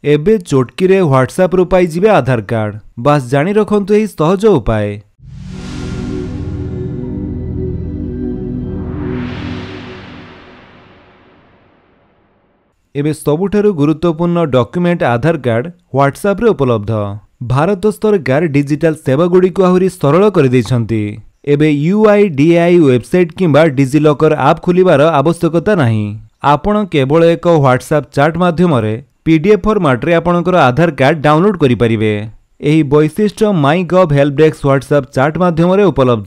एबे चोटकी रे व्हाट्सएप रु पाई जिवे आधार कार्ड। बस जानी रखंतु एही सहज उपाय। एबे सबुठारु गुरुत्वपूर्ण डॉक्यूमेंट आधार कार्ड व्हाट्सएप रे उपलब्ध। भारत सरकार डिजिटल सेवा गुडी को आहुरी सरल कर दैछंती। एबे UIDAI वेबसाइट किंबा डिजिलॉकर ऐप खुलिबार आवश्यकता नाही। आपण केवल एक व्हाट्सएप चैट माध्यम रे PDF फॉर्मेट रे आपनकर आधार कार्ड डाउनलोड करि परिबे। एही वैशिष्ट्य माइगव हेल्प डेस्क व्हाट्सएप चैट माध्यम रे उपलब्ध।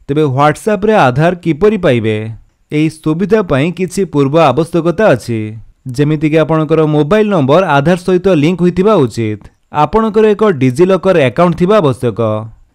तेबे व्हाट्सएप रे आधार किपरि पाइबे? एही सुविधा पई किछि पूर्व आवश्यकता अछि। जेमिति कि आपनकर मोबाइल नंबर आधार सहित लिंक होइतिबा उचित। आपनकर एक डिजिलॉकर अकाउंट थिबा आवश्यक।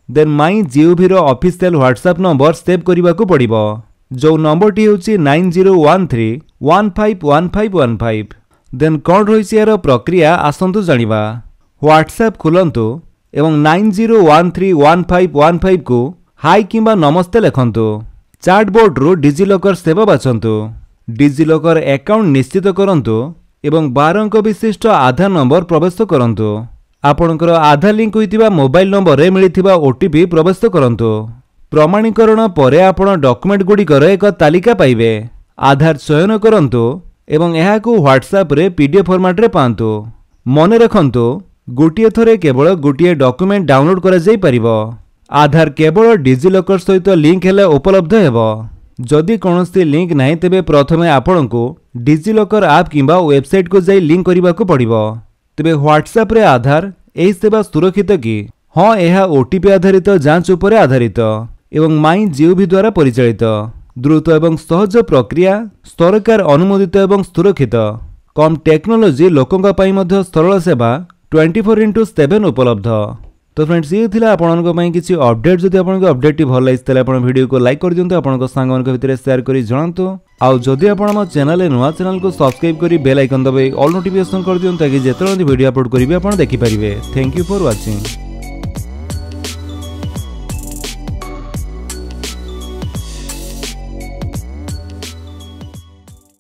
देन माई जीओवी रो ऑफिशियल व्हाट्सएप नंबर सेव करबा को पड़िबो। जो नंबर टी होची 9013151515। देन कोन रहिछि यार प्रक्रिया आसंतु जानिबा। व्हाट्सएप खुलंतु एवं 90131515 को हाई किंबा नमस्ते लिखंतु। चैटबॉट रो डिजिलॉकर सेवा बाछंतु। डिजिलॉकर अकाउंट निश्चित करंतु एवं 12 अंक विशिष्ट आधार नंबर प्रवेश करंतु। आपनकर आधार लिंक होइतिबा मोबाइल नंबर रे मिलिथिबा OTP प्रवेश करंतु। प्रमाणीकरण परे आपण डॉक्यूमेंट गुडीकर एक तालिका पाइबे। आधार चयन करंतु एवं एहाकू व्हाट्सएप रे PDF फॉर्मेट रे पांतु। मने रखंतु गोटिए थरे केवल गोटिए डॉक्यूमेंट डाउनलोड करा जाई परिबो। आधार केवल डिजिलॉकर सहित लिंक हेले उपलब्ध हेबो। जदि कोनोसी लिंक नाही तेबे प्रथमे आपणको डिजिलॉकर ऐप किंबा वेबसाइट को जाई लिंक करबा को पड़िबो। तेबे व्हाट्सएप रे आधार एही सेवा सुरक्षित कि? हां, एहा OTP आधारित जांच उपरे आधारित एवं माई जीओवी द्वारा परिचालित। द्रुत एवं सहज प्रक्रिया, सरकार अनुमोदित एवं सुरक्षित। कम टेक्नोलोजी लोकंका पाई मध्य सरल सेवा 24/7 उपलब्ध। तो फ्रेंड्स, ये थिला आपनको पई किछि अपडेट। जदि आपनको अपडेट भल लागिस तले आपण वीडियो को लाइक कर दियंतु, आपनको सांग मानक भितरे शेयर करी जणांतु। आ जदि आपण हम चैनल नुआ चैनल को सब्सक्राइब करी बेल आइकन दबाई ऑल नोटिफिकेशन कर दियंतु ताकि जेतरो वीडियो अपलोड करिवे आपण देखि परिबे। Thank you for watching.